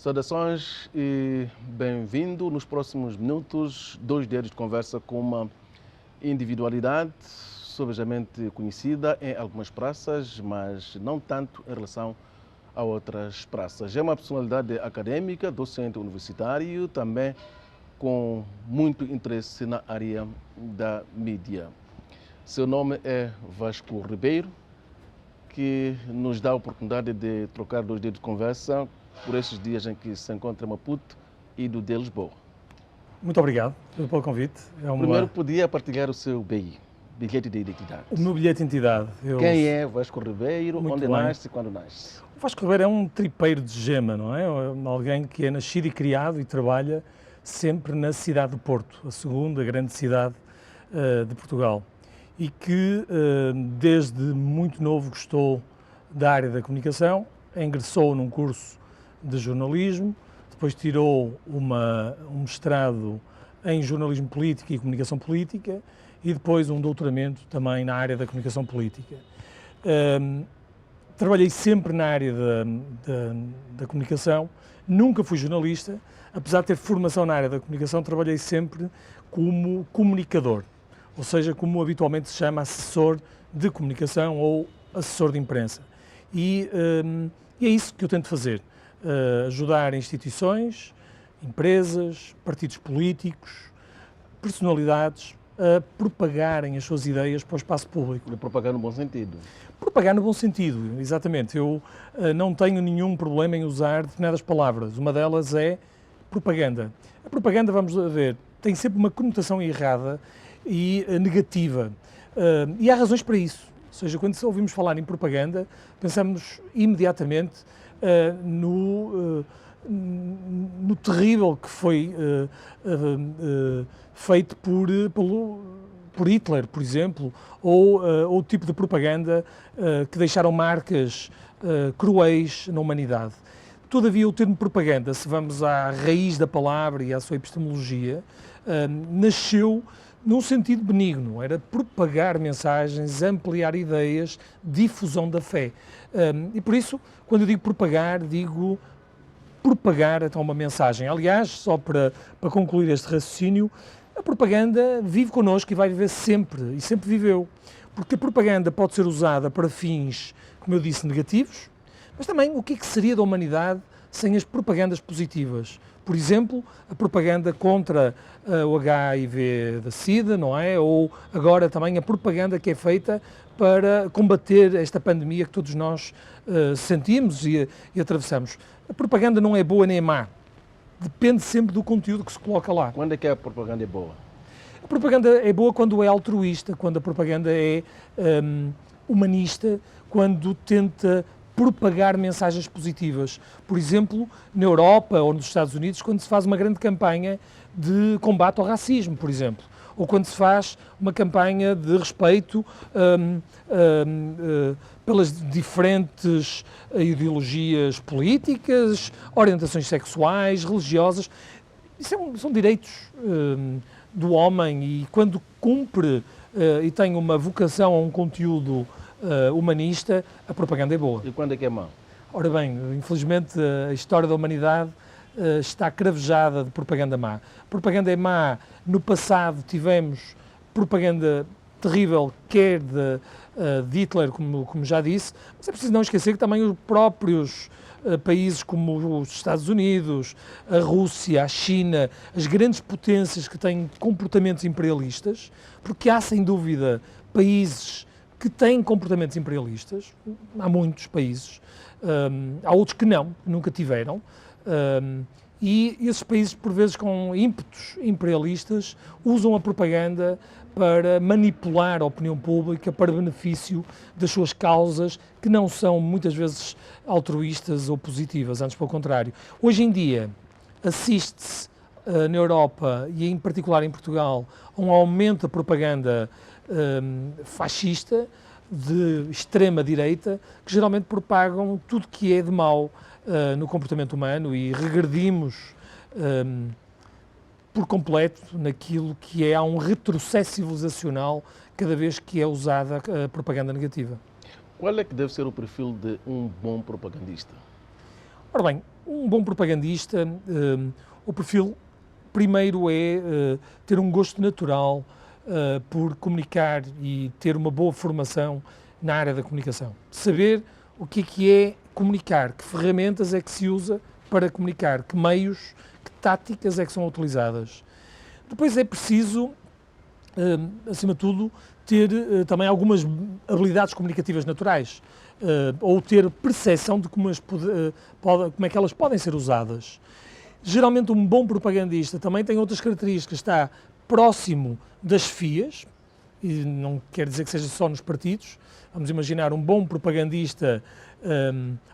Saudações e bem-vindo. Nos próximos minutos, 2 dias de conversa com uma individualidade subejamente conhecida em algumas praças, mas não tanto em relação a outras praças. É uma personalidade acadêmica, docente universitário, também com muito interesse na área da mídia. Seu nome é Vasco Ribeiro, que nos dá a oportunidade de trocar 2 dias de conversa por estes dias em que se encontra em Maputo e do de Lisboa. Muito obrigado pelo convite. Primeiro, podia partilhar o seu BI, bilhete de identidade. O meu bilhete de identidade. Quem é Vasco Ribeiro, Muito onde bem. nasce e quando nasce? O Vasco Ribeiro é um tripeiro de gema, não é? Alguém que é nascido e criado e trabalha sempre na cidade de Porto, a segunda grande cidade de Portugal. E que desde muito novo gostou da área da comunicação, ingressou num curso de jornalismo, depois tirou um mestrado em jornalismo político e comunicação política e depois um doutoramento também na área da comunicação política. Trabalhei sempre na área da comunicação, nunca fui jornalista, apesar de ter formação na área da comunicação, trabalhei sempre como comunicador, ou seja, como habitualmente se chama assessor de comunicação ou assessor de imprensa. E é isso que eu tento fazer. Ajudar instituições, empresas, partidos políticos, personalidades a propagarem as suas ideias para o espaço público. De propagar no bom sentido. Propagar no bom sentido, exatamente. Eu não tenho nenhum problema em usar determinadas palavras. Uma delas é propaganda. A propaganda, vamos ver, tem sempre uma conotação errada e negativa. E há razões para isso. Ou seja, quando ouvimos falar em propaganda, pensamos imediatamente no terrível que foi feito por Hitler, por exemplo, ou o tipo de propaganda que deixaram marcas cruéis na humanidade. Todavia, o termo propaganda, se vamos à raiz da palavra e à sua epistemologia, nasceu num sentido benigno, era propagar mensagens, ampliar ideias, difusão da fé. E por isso, quando eu digo propagar então uma mensagem. Aliás, só para concluir este raciocínio, a propaganda vive connosco e vai viver sempre, e sempre viveu. Porque a propaganda pode ser usada para fins, como eu disse, negativos, mas também o que é que seria da humanidade sem as propagandas positivas? Por exemplo, a propaganda contra o HIV da SIDA, não é? Ou agora também a propaganda que é feita para combater esta pandemia que todos nós sentimos e atravessamos. A propaganda não é boa nem é má. Depende sempre do conteúdo que se coloca lá. Quando é que a propaganda é boa? A propaganda é boa quando é altruísta, quando a propaganda é humanista, quando tenta propagar mensagens positivas. Por exemplo, na Europa ou nos Estados Unidos, quando se faz uma grande campanha de combate ao racismo, por exemplo, ou quando se faz uma campanha de respeito pelas diferentes ideologias políticas, orientações sexuais, religiosas. Isso são direitos do homem e quando cumpre e tem uma vocação a um conteúdo humanista, a propaganda é boa. E quando é que é mau? Ora bem, infelizmente a história da humanidade está cravejada de propaganda má. Propaganda é má. No passado tivemos propaganda terrível, quer de Hitler, como já disse, mas é preciso não esquecer que também os próprios países como os Estados Unidos, a Rússia, a China, as grandes potências que têm comportamentos imperialistas, porque há sem dúvida países que têm comportamentos imperialistas, há muitos países, há outros que não, nunca tiveram, e esses países, por vezes com ímpetos imperialistas, usam a propaganda para manipular a opinião pública para benefício das suas causas, que não são muitas vezes altruístas ou positivas, antes pelo contrário. Hoje em dia, assiste-se na Europa e em particular em Portugal a um aumento da propaganda fascista, de extrema-direita, que geralmente propagam tudo que é de mau no comportamento humano e regredimos por completo naquilo que há um retrocesso civilizacional cada vez que é usada a propaganda negativa. Qual é que deve ser o perfil de um bom propagandista? Ora bem, um bom propagandista, o perfil primeiro é ter um gosto natural por comunicar e ter uma boa formação na área da comunicação. Saber o que é comunicar, que ferramentas é que se usa para comunicar, que meios, que táticas é que são utilizadas. Depois é preciso, acima de tudo, ter também algumas habilidades comunicativas naturais, ou ter percepção de como é que elas podem ser usadas. Geralmente um bom propagandista também tem outras características, está próximo das FIAs, e não quer dizer que seja só nos partidos. Vamos imaginar um bom propagandista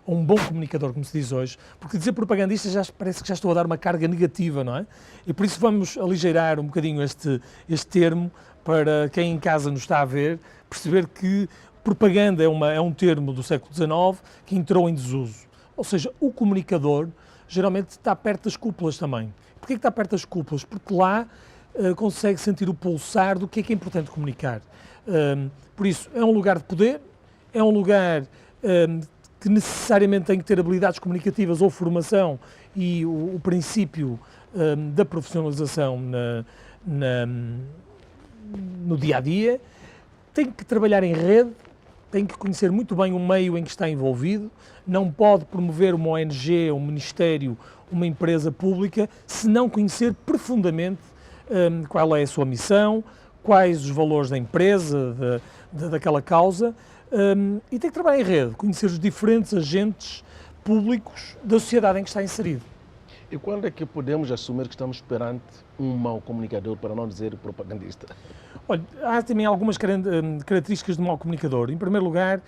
ou um bom comunicador, como se diz hoje, porque dizer propagandista já parece que já estou a dar uma carga negativa, não é? E por isso vamos aligeirar um bocadinho este termo para quem em casa nos está a ver, perceber que propaganda é um termo do século XIX que entrou em desuso. Ou seja, o comunicador geralmente está perto das cúpulas também. Porquê que está perto das cúpulas? Porque lá consegue sentir o pulsar do que é importante comunicar. Por isso, é um lugar de poder, é um lugar que necessariamente tem que ter habilidades comunicativas ou formação e o princípio da profissionalização no dia-a-dia. Tem que trabalhar em rede, tem que conhecer muito bem o meio em que está envolvido, não pode promover uma ONG, um ministério, uma empresa pública, se não conhecer profundamente qual é a sua missão, quais os valores da empresa, daquela causa, e tem que trabalhar em rede, conhecer os diferentes agentes públicos da sociedade em que está inserido. E quando é que podemos assumir que estamos perante um mau comunicador, para não dizer propagandista? Olha, há também algumas características de um mau comunicador. Em primeiro lugar,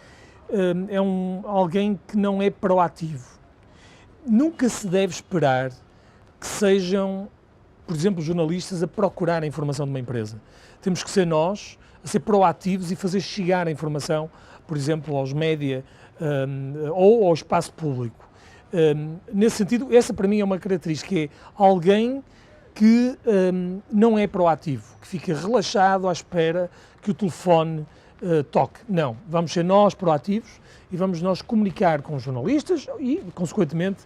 é alguém que não é proativo. Nunca se deve esperar que sejam, por exemplo, jornalistas a procurar a informação de uma empresa. Temos que ser nós a ser proativos e fazer chegar a informação, por exemplo, aos média ou ao espaço público. Nesse sentido, essa para mim é uma característica, é alguém que não é proativo, que fica relaxado à espera que o telefone toque. Não, vamos ser nós proativos e vamos nós comunicar com os jornalistas e, consequentemente,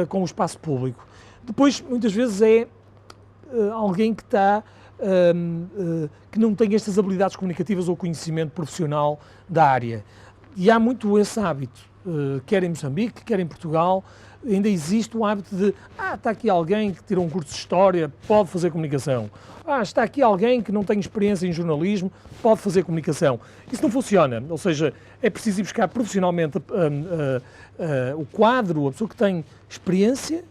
com o espaço público. Depois, muitas vezes, é alguém que que não tem estas habilidades comunicativas ou conhecimento profissional da área. E há muito esse hábito, quer em Moçambique, quer em Portugal, ainda existe o hábito de está aqui alguém que tirou um curso de História, pode fazer comunicação. Está aqui alguém que não tem experiência em jornalismo, pode fazer comunicação. Isso não funciona, ou seja, é preciso ir buscar profissionalmente o quadro, a pessoa que tem experiência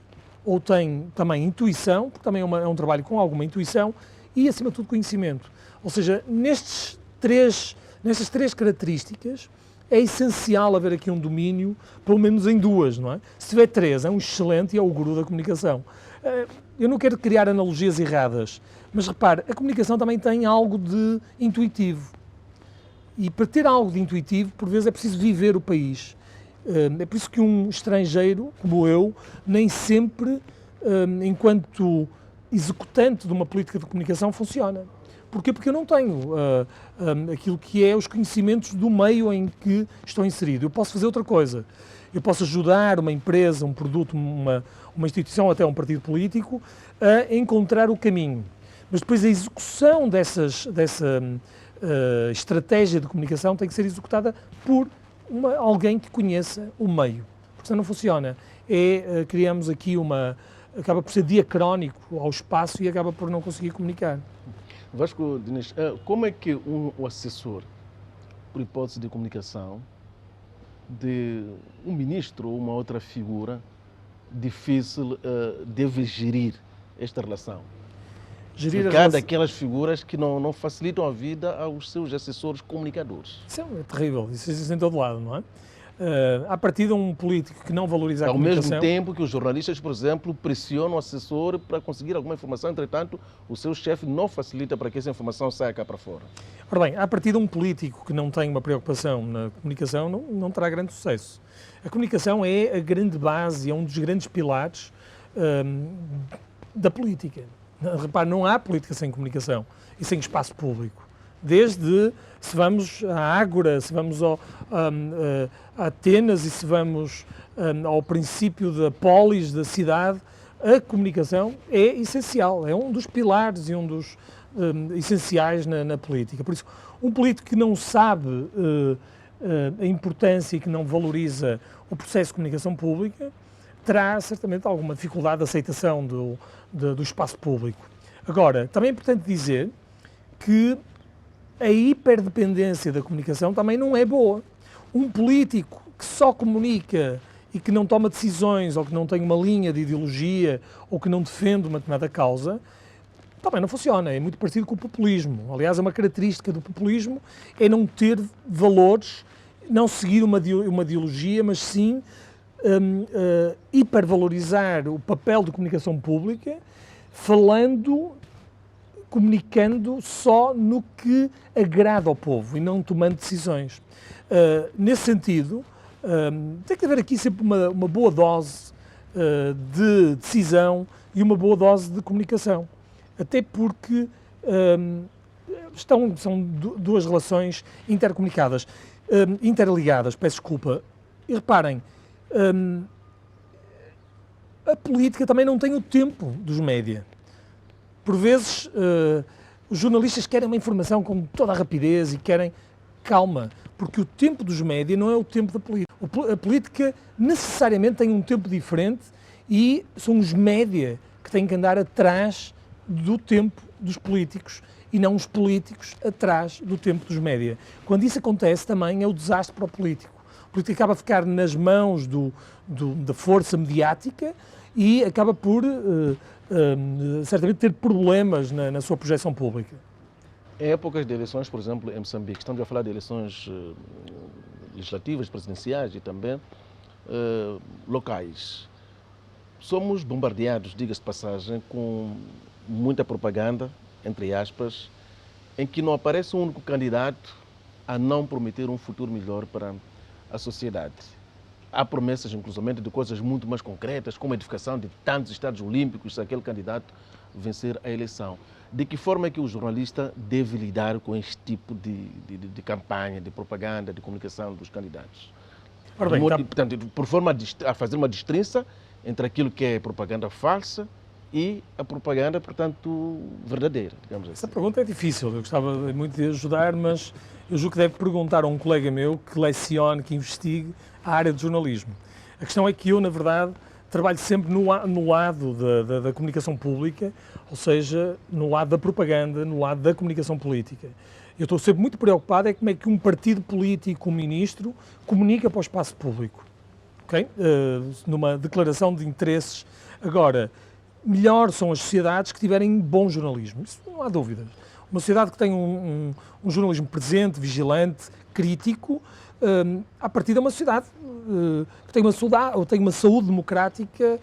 ou tem também intuição, porque também é um trabalho com alguma intuição, e acima de tudo conhecimento. Ou seja, nestas três características, é essencial haver aqui um domínio, pelo menos em duas, não é? Se tiver três, é um excelente e é o guru da comunicação. Eu não quero criar analogias erradas, mas repare, a comunicação também tem algo de intuitivo. E para ter algo de intuitivo, por vezes é preciso viver o país. É por isso que um estrangeiro, como eu, nem sempre, enquanto executante de uma política de comunicação, funciona. Porquê? Porque eu não tenho aquilo que é os conhecimentos do meio em que estou inserido. Eu posso fazer outra coisa. Eu posso ajudar uma empresa, um produto, uma instituição, até um partido político, a encontrar o caminho. Mas depois a execução dessa estratégia de comunicação tem que ser executada por alguém que conheça o meio. Porque senão não funciona. Criamos aqui acaba por ser diacrónico ao espaço e acaba por não conseguir comunicar. Vasco Diniz, como é que o assessor, por hipótese de comunicação, de um ministro ou uma outra figura difícil deve gerir esta relação? Ficar daquelas figuras que não facilitam a vida aos seus assessores comunicadores. Isso é terrível, isso existe em todo lado, não é? À partida, um político que não valoriza a comunicação... Ao mesmo tempo que os jornalistas, por exemplo, pressionam o assessor para conseguir alguma informação, entretanto, o seu chefe não facilita para que essa informação saia cá para fora. Ora bem, à partida, um político que não tem uma preocupação na comunicação não terá grande sucesso. A comunicação é a grande base, é um dos grandes pilares da política. Repare, não há política sem comunicação e sem espaço público. Desde, se vamos à Ágora, se vamos a Atenas e se vamos ao princípio da polis, da cidade, a comunicação é essencial, é um dos pilares e um dos essenciais na política. Por isso, um político que não sabe a importância e que não valoriza o processo de comunicação pública terá certamente alguma dificuldade de aceitação do espaço público. Agora, também é importante dizer que a hiperdependência da comunicação também não é boa. Um político que só comunica e que não toma decisões, ou que não tem uma linha de ideologia, ou que não defende uma determinada causa, também não funciona. É muito parecido com o populismo. Aliás, uma característica do populismo é não ter valores, não seguir uma ideologia, mas sim hipervalorizar o papel de comunicação pública, comunicando só no que agrada ao povo e não tomando decisões. Nesse sentido, tem que haver aqui sempre uma boa dose de decisão e uma boa dose de comunicação. Até porque são duas relações interligadas. Peço desculpa. E reparem, a política também não tem o tempo dos média. Por vezes, os jornalistas querem uma informação com toda a rapidez e querem calma, porque o tempo dos média não é o tempo da política. A política necessariamente tem um tempo diferente e são os média que têm que andar atrás do tempo dos políticos e não os políticos atrás do tempo dos média. Quando isso acontece também é o desastre para o político. O político acaba a ficar nas mãos da força mediática e acaba por certamente ter problemas na sua projeção pública. Em épocas de eleições, por exemplo, em Moçambique, estamos a falar de eleições legislativas, presidenciais e também locais. Somos bombardeados, diga-se de passagem, com muita propaganda, entre aspas, em que não aparece um único candidato a não prometer um futuro melhor para a sociedade. Há promessas, inclusive, de coisas muito mais concretas, como a edificação de tantos estádios olímpicos, se aquele candidato vencer a eleição. De que forma é que o jornalista deve lidar com este tipo de campanha, de propaganda, de comunicação dos candidatos? Ora bem, portanto, por forma a fazer uma distinção entre aquilo que é propaganda falsa e a propaganda, portanto, verdadeira, digamos assim. Essa pergunta é difícil, eu gostava muito de ajudar, mas eu julgo que deve perguntar a um colega meu que lecione, que investigue a área de jornalismo. A questão é que eu, na verdade, trabalho sempre no lado da comunicação pública, ou seja, no lado da propaganda, no lado da comunicação política. Eu estou sempre muito preocupado é como é que um partido político, um ministro, comunica para o espaço público. Okay? Numa declaração de interesses. Agora, melhor são as sociedades que tiverem bom jornalismo, isso não há dúvidas. Uma sociedade que tem um jornalismo presente, vigilante, crítico, a partir de uma sociedade que tem uma saúde democrática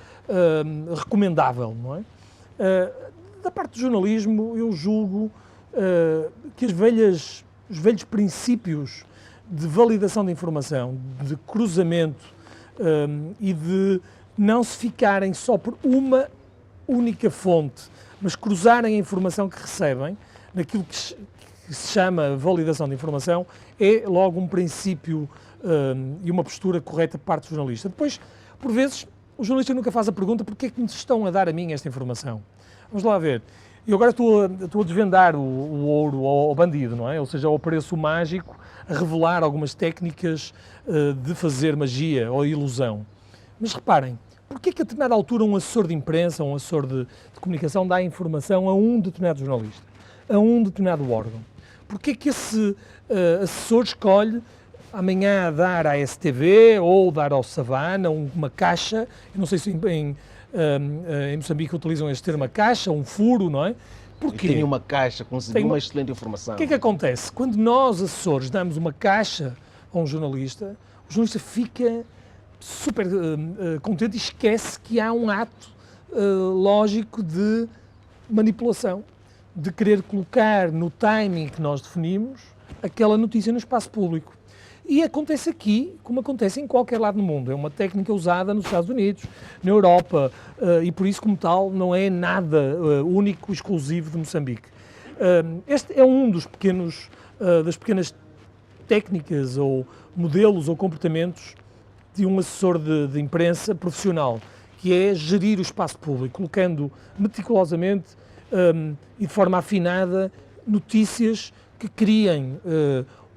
recomendável, não é? Da parte do jornalismo, eu julgo que os velhos princípios de validação de informação, de cruzamento e de não se ficarem só por uma única fonte, mas cruzarem a informação que recebem, naquilo que se chama validação de informação, é logo um princípio e uma postura correta por parte do jornalista. Depois, por vezes, o jornalista nunca faz a pergunta porque é que me estão a dar a mim esta informação. Vamos lá ver. Eu agora estou a desvendar o ouro ao bandido, não é? Ou seja, ao preço mágico, a revelar algumas técnicas de fazer magia ou ilusão. Mas reparem, porquê que a determinada altura um assessor de imprensa, um assessor de comunicação dá informação a um determinado jornalista, a um determinado órgão? Porquê que esse assessor escolhe amanhã dar à STV ou dar ao Savana uma caixa, eu não sei se em Moçambique utilizam este termo, uma caixa, um furo, não é? Porquê? Tem uma caixa, conseguiu uma excelente informação. O que é que acontece? Quando nós, assessores, damos uma caixa a um jornalista, o jornalista fica super contente e esquece que há um ato lógico de manipulação, de querer colocar no timing que nós definimos aquela notícia no espaço público. E acontece aqui, como acontece em qualquer lado do mundo. É uma técnica usada nos Estados Unidos, na Europa, e por isso, como tal, não é nada único, exclusivo de Moçambique. Este é um dos das pequenas técnicas ou modelos ou comportamentos de um assessor de imprensa profissional, que é gerir o espaço público, colocando meticulosamente e de forma afinada notícias que criem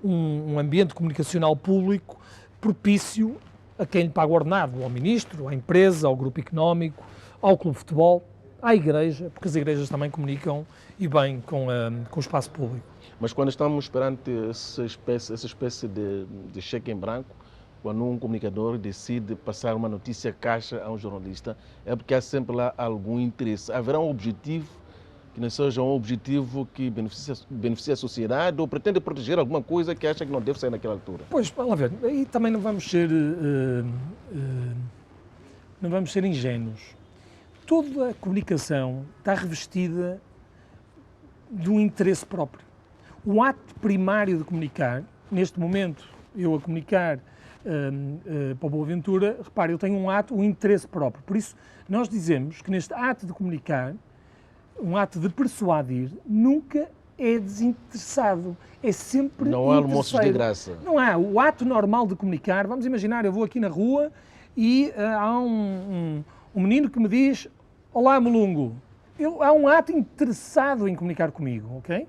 um ambiente comunicacional público propício a quem lhe paga o ordenado, ao ministro, à empresa, ao grupo económico, ao clube de futebol, à igreja, porque as igrejas também comunicam e bem com o espaço público. Mas quando estamos perante essa espécie de cheque em branco, quando um comunicador decide passar uma notícia caixa a um jornalista, é porque há sempre lá algum interesse. Haverá um objetivo que não seja um objetivo que beneficia a sociedade ou pretende proteger alguma coisa que acha que não deve sair naquela altura? Pois, vamos ver, aí também não vamos ser ingênuos. Toda a comunicação está revestida de um interesse próprio. O ato primário de comunicar, neste momento, eu a comunicar para o Boaventura, repare, eu tenho um interesse próprio. Por isso, nós dizemos que neste ato de comunicar, um ato de persuadir, nunca é desinteressado, é sempre não há almoços de graça. Não há. O ato normal de comunicar, vamos imaginar, eu vou aqui na rua e há um menino que me diz: olá, Molungo. Há um ato interessado em comunicar comigo, ok?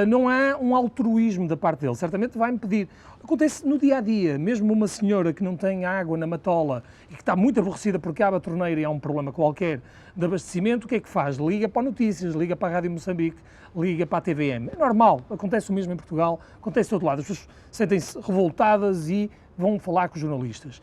Não há um altruísmo da parte dele, certamente vai-me pedir. Acontece no dia-a-dia, mesmo uma senhora que não tem água na matola e que está muito aborrecida porque abre a torneira e há um problema qualquer de abastecimento, o que é que faz? Liga para Notícias, liga para a Rádio Moçambique, liga para a TVM. É normal, acontece o mesmo em Portugal, acontece do outro lado. As pessoas sentem-se revoltadas e vão falar com os jornalistas.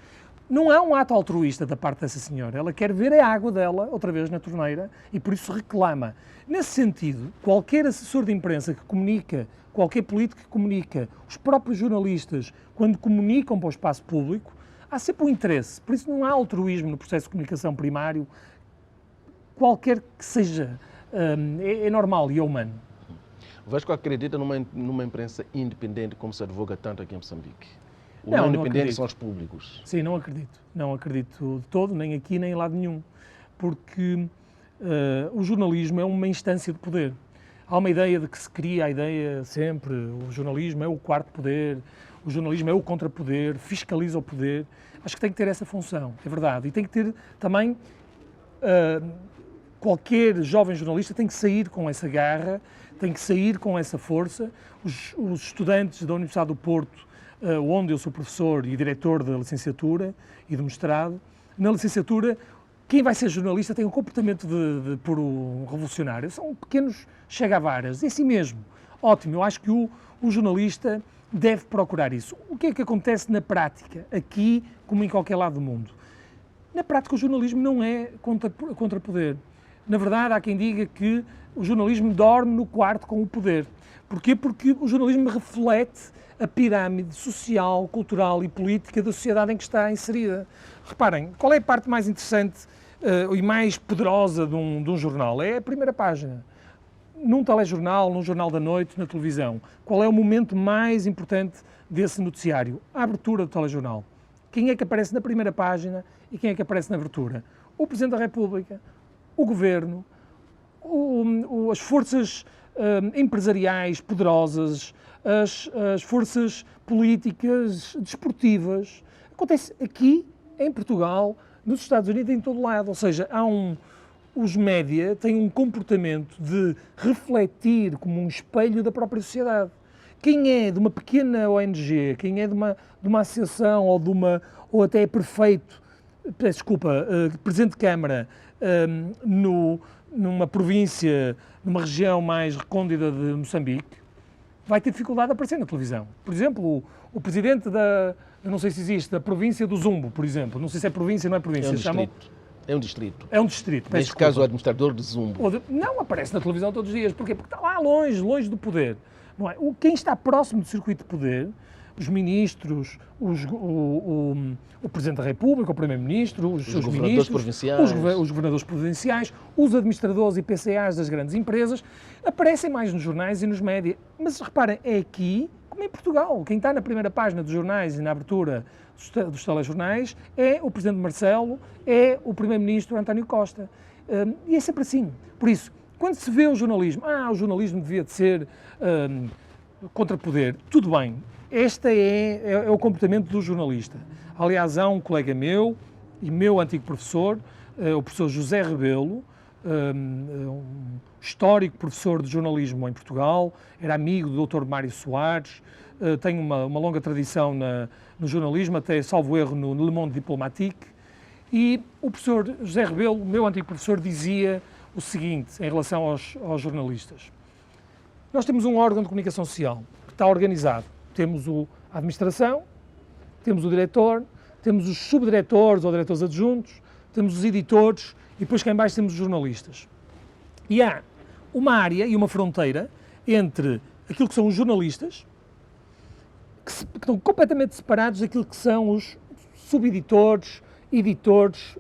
Não há um ato altruísta da parte dessa senhora. Ela quer ver a água dela outra vez na torneira e por isso reclama. Nesse sentido, qualquer assessor de imprensa que comunica, qualquer político que comunica, os próprios jornalistas, quando comunicam para o espaço público, há sempre um interesse. Por isso não há altruísmo no processo de comunicação primário, qualquer que seja. É normal e é humano. O Vasco acredita numa imprensa independente, como se advoga tanto aqui em Moçambique? Não independentes são os públicos. Sim, não acredito. Não acredito de todo, nem aqui, nem em lado nenhum. Porque o jornalismo é uma instância de poder. Há uma ideia de que se cria a ideia sempre, o jornalismo é o quarto poder, o jornalismo é o contrapoder, fiscaliza o poder. Acho que tem que ter essa função, é verdade. E tem que ter também, qualquer jovem jornalista tem que sair com essa garra, tem que sair com essa força. Os estudantes da Universidade do Porto, onde eu sou professor e diretor da licenciatura e do mestrado, na licenciatura, quem vai ser jornalista tem um comportamento de puro revolucionário. São pequenos chega-varas, é assim mesmo. Ótimo, eu acho que o jornalista deve procurar isso. O que é que acontece na prática, aqui como em qualquer lado do mundo? Na prática, o jornalismo não é contra-poder. Na verdade, há quem diga que o jornalismo dorme no quarto com o poder. Porquê? Porque o jornalismo reflete a pirâmide social, cultural e política da sociedade em que está inserida. Reparem, qual é a parte mais interessante e mais poderosa de um jornal? É a primeira página. Num telejornal, num jornal da noite, na televisão, qual é o momento mais importante desse noticiário? A abertura do telejornal. Quem é que aparece na primeira página e quem é que aparece na abertura? O Presidente da República, o Governo, as forças empresariais poderosas, as forças políticas, desportivas. Acontece aqui, em Portugal, nos Estados Unidos, em todo lado. Ou seja, os média têm um comportamento de refletir como um espelho da própria sociedade. Quem é de uma pequena ONG, quem é de uma associação ou até é prefeito, peço desculpa, presidente de Câmara, numa província, numa região mais recôndita de Moçambique, vai ter dificuldade de aparecer na televisão. Por exemplo, o presidente eu não sei se existe, da província do Zumbo, por exemplo. Não sei se é província ou não é província. É um distrito. É um distrito. Neste caso, o administrador de Zumbo. Não aparece na televisão todos os dias. Porquê? Porque está lá longe do poder. Não é? Quem está próximo do circuito de poder, os ministros, o Presidente da República, o Primeiro-Ministro, os seus governadores provinciais, os governadores provinciais, os administradores e PCAs das grandes empresas, aparecem mais nos jornais e nos média. Mas reparem, é aqui, como em Portugal, quem está na primeira página dos jornais e na abertura dos telejornais é o Presidente Marcelo, é o Primeiro-Ministro António Costa. E é sempre assim. Por isso, quando se vê o jornalismo devia de ser contrapoder, tudo bem. Este é o comportamento do jornalista. Aliás, há um colega meu e meu antigo professor, o professor José Rebelo, um histórico professor de jornalismo em Portugal, era amigo do Dr. Mário Soares, tem uma longa tradição no jornalismo, até salvo erro no Le Monde Diplomatique, e o professor José Rebelo, meu antigo professor, dizia o seguinte em relação aos jornalistas. Nós temos um órgão de comunicação social que está organizado. Temos a administração, temos o diretor, temos os subdiretores ou diretores adjuntos, temos os editores e depois cá em baixo temos os jornalistas. E há uma área e uma fronteira entre aquilo que são os jornalistas, que estão completamente separados daquilo que são os subeditores, editores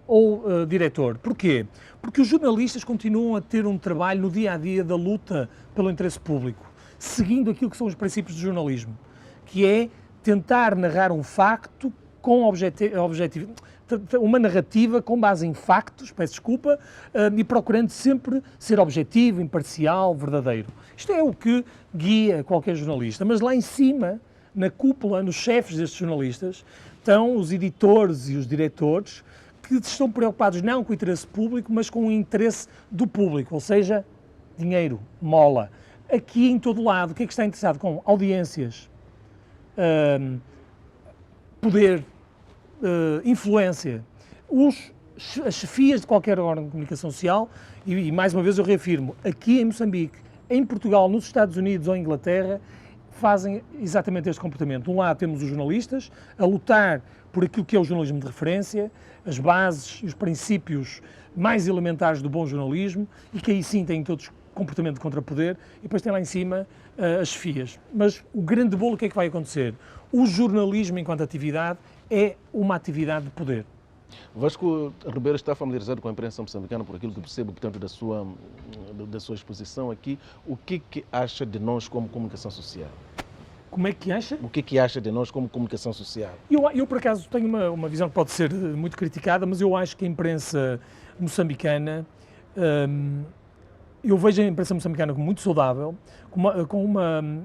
ou diretor. Porquê? Porque os jornalistas continuam a ter um trabalho no dia-a-dia da luta pelo interesse público, seguindo aquilo que são os princípios do jornalismo, que é tentar narrar um facto com objetivo, uma narrativa com base em factos, peço desculpa, e procurando sempre ser objetivo, imparcial, verdadeiro. Isto é o que guia qualquer jornalista, mas lá em cima, na cúpula, nos chefes destes jornalistas, estão os editores e os diretores que estão preocupados não com o interesse público, mas com o interesse do público, ou seja, dinheiro, mola. Aqui em todo lado, o que é que está interessado? Com audiências, poder, influência. As chefias de qualquer órgão de comunicação social, e mais uma vez eu reafirmo, aqui em Moçambique, em Portugal, nos Estados Unidos ou em Inglaterra, fazem exatamente este comportamento. De um lado temos os jornalistas a lutar por aquilo que é o jornalismo de referência, as bases e os princípios mais elementares do bom jornalismo, e que aí sim têm todos comportamento de contrapoder, e depois tem lá em cima as chefias. Mas o grande bolo, o que é que vai acontecer? O jornalismo, enquanto atividade, é uma atividade de poder. Vasco Ribeiro está familiarizado com a imprensa moçambicana, por aquilo que percebo, portanto, da sua exposição aqui. O que acha de nós como comunicação social? Como é que acha? O que acha de nós como comunicação social? Eu por acaso, tenho uma visão que pode ser muito criticada, mas eu acho que a imprensa moçambicana, eu vejo a imprensa moçambicana como muito saudável,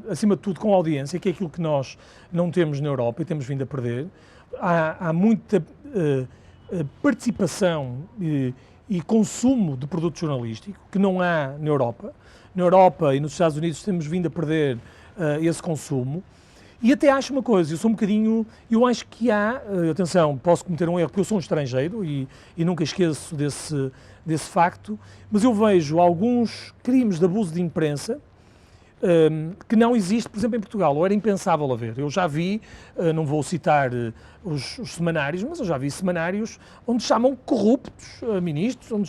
acima de tudo, com audiência, que é aquilo que nós não temos na Europa e temos vindo a perder. Há muita participação e consumo de produto jornalístico que não há na Europa. Na Europa e nos Estados Unidos temos vindo a perder esse consumo. E até acho uma coisa, eu acho que há, atenção, posso cometer um erro porque eu sou um estrangeiro e nunca esqueço desse facto, mas eu vejo alguns crimes de abuso de imprensa que não existe, por exemplo, em Portugal, ou era impensável haver. Eu já vi, não vou citar os semanários, mas eu já vi semanários onde chamam corruptos ministros, onde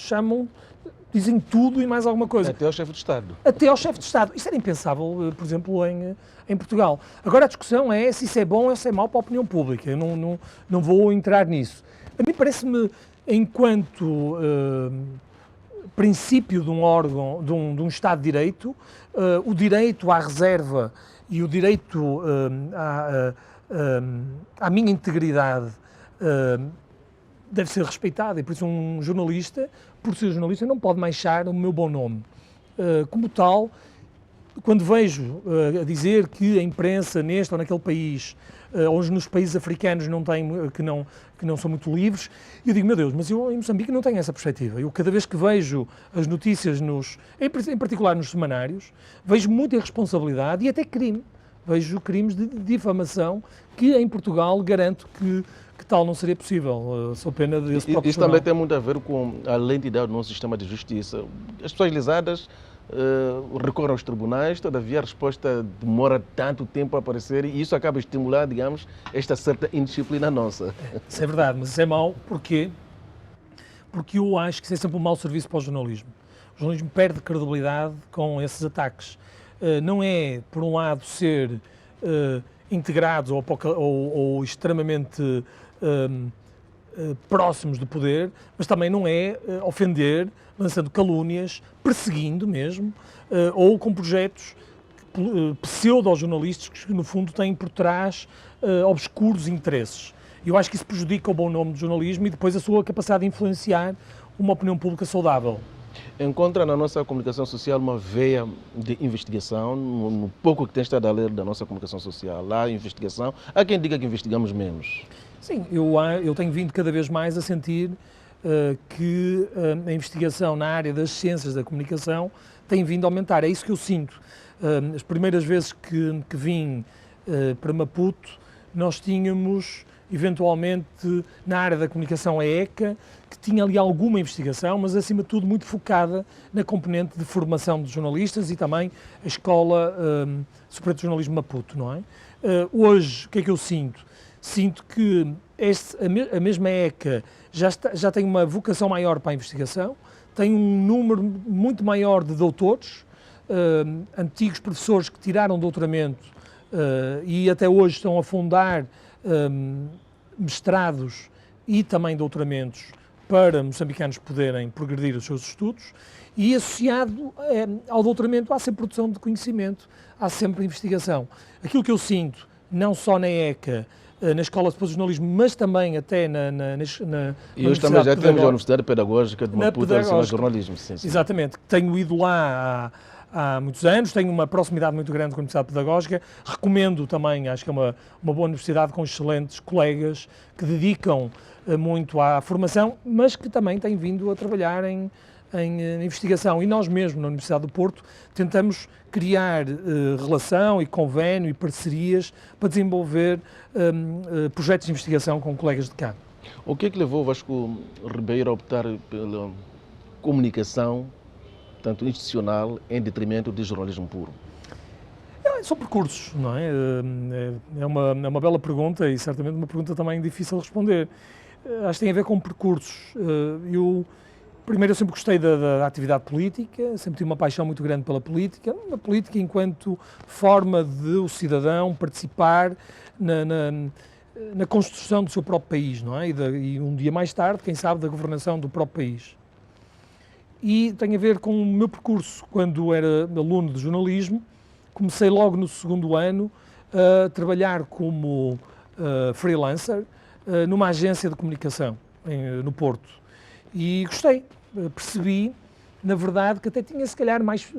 dizem tudo e mais alguma coisa. Até ao chefe de Estado. Até ao chefe de Estado. Isso era impensável, por exemplo, em Portugal. Agora a discussão é se isso é bom ou se é mau para a opinião pública. Eu não vou entrar nisso. A mim parece-me, enquanto princípio de um órgão, de um Estado de Direito, o direito à reserva e o direito à minha integridade deve ser respeitado, e por isso um jornalista, por ser jornalista, não pode manchar o meu bom nome. Como tal, quando vejo a dizer que a imprensa neste ou naquele país, ou nos países africanos que não são muito livres, eu digo, meu Deus, mas eu em Moçambique não tenho essa perspectiva. Eu cada vez que vejo as notícias, em particular nos semanários, vejo muita irresponsabilidade e até crime. Vejo crimes de difamação que em Portugal garanto que tal não seria possível, sou pena desse próprio Isso jornal. também tem muito a ver com a lentidão do nosso sistema de justiça. As pessoas lisadas recorrem aos tribunais, todavia a resposta demora tanto tempo a aparecer e isso acaba estimulando, digamos, esta certa indisciplina nossa. Isso é verdade, mas isso é mau. Porquê? Porque eu acho que isso é sempre um mau serviço para o jornalismo. O jornalismo perde credibilidade com esses ataques. Não é, por um lado, ser integrados ou extremamente próximos do poder, mas também não é ofender, lançando calúnias, perseguindo mesmo, ou com projetos pseudo-jornalísticos que, no fundo, têm por trás obscuros interesses. Eu acho que isso prejudica o bom nome do jornalismo e depois a sua capacidade de influenciar uma opinião pública saudável. Encontra na nossa comunicação social uma veia de investigação, no pouco que tem estado a ler da nossa comunicação social. Há investigação, há quem diga que investigamos menos. Sim, eu tenho vindo cada vez mais a sentir que a investigação na área das ciências da comunicação tem vindo a aumentar. É isso que eu sinto. As primeiras vezes que vim para Maputo, nós tínhamos, eventualmente, na área da comunicação, a ECA, que tinha ali alguma investigação, mas, acima de tudo, muito focada na componente de formação de jornalistas e também a Escola Superior de Jornalismo Maputo, não é? Hoje, o que é que eu sinto? Sinto que a mesma ECA já tem uma vocação maior para a investigação, tem um número muito maior de doutores, antigos professores que tiraram doutoramento e até hoje estão a fundar mestrados e também doutoramentos para moçambicanos poderem progredir os seus estudos, e associado ao doutoramento há sempre produção de conhecimento, há sempre investigação. Aquilo que eu sinto, não só na ECA, na Escola Superior de Jornalismo, mas também até na E hoje também já temos a Universidade Pedagógica de Maputo a ensinar jornalismo. Sim. Exatamente, tenho ido lá há muitos anos, tenho uma proximidade muito grande com a Universidade Pedagógica, recomendo também, acho que é uma boa universidade com excelentes colegas que dedicam muito à formação, mas que também têm vindo a trabalhar em investigação. E nós mesmo, na Universidade do Porto, tentamos criar relação e convênio e parcerias para desenvolver projetos de investigação com colegas de cá. O que é que levou o Vasco Ribeiro a optar pela comunicação, tanto institucional, em detrimento de jornalismo puro? São percursos, não é? É uma bela pergunta e certamente uma pergunta também difícil de responder. Acho que tem a ver com percursos. Primeiro, eu sempre gostei da atividade política, sempre tive uma paixão muito grande pela política, a política enquanto forma de o cidadão participar na construção do seu próprio país, não é? E um dia mais tarde, quem sabe, da governação do próprio país. E tem a ver com o meu percurso. Quando era aluno de jornalismo, comecei logo no segundo ano a trabalhar como freelancer numa agência de comunicação no Porto. E gostei, percebi, na verdade, que até tinha se calhar mais,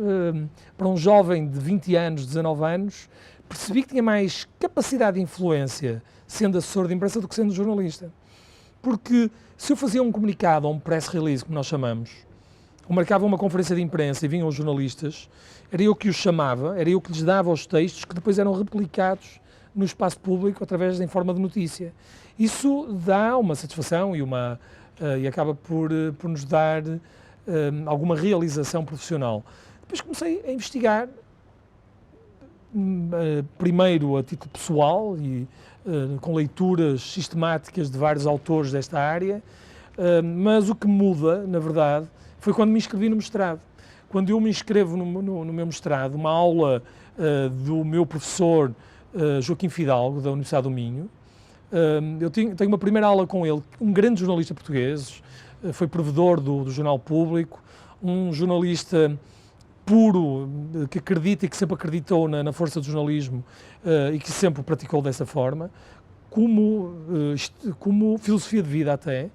para um jovem de 20 anos, 19 anos, percebi que tinha mais capacidade de influência sendo assessor de imprensa do que sendo jornalista. Porque se eu fazia um comunicado ou um press release, como nós chamamos, ou marcava uma conferência de imprensa e vinham os jornalistas, era eu que os chamava, era eu que lhes dava os textos que depois eram replicados no espaço público através em forma de notícia. Isso dá uma satisfação e acaba por nos dar alguma realização profissional. Depois comecei a investigar, primeiro a título pessoal e com leituras sistemáticas de vários autores desta área, mas o que muda, na verdade, foi quando me inscrevi no mestrado. Quando eu me inscrevo no meu mestrado, uma aula do meu professor Joaquim Fidalgo, da Universidade do Minho, eu tenho uma primeira aula com ele, um grande jornalista português, foi provedor do Jornal Público, um jornalista puro, que acredita e que sempre acreditou na força do jornalismo e que sempre o praticou dessa forma, como filosofia de vida até.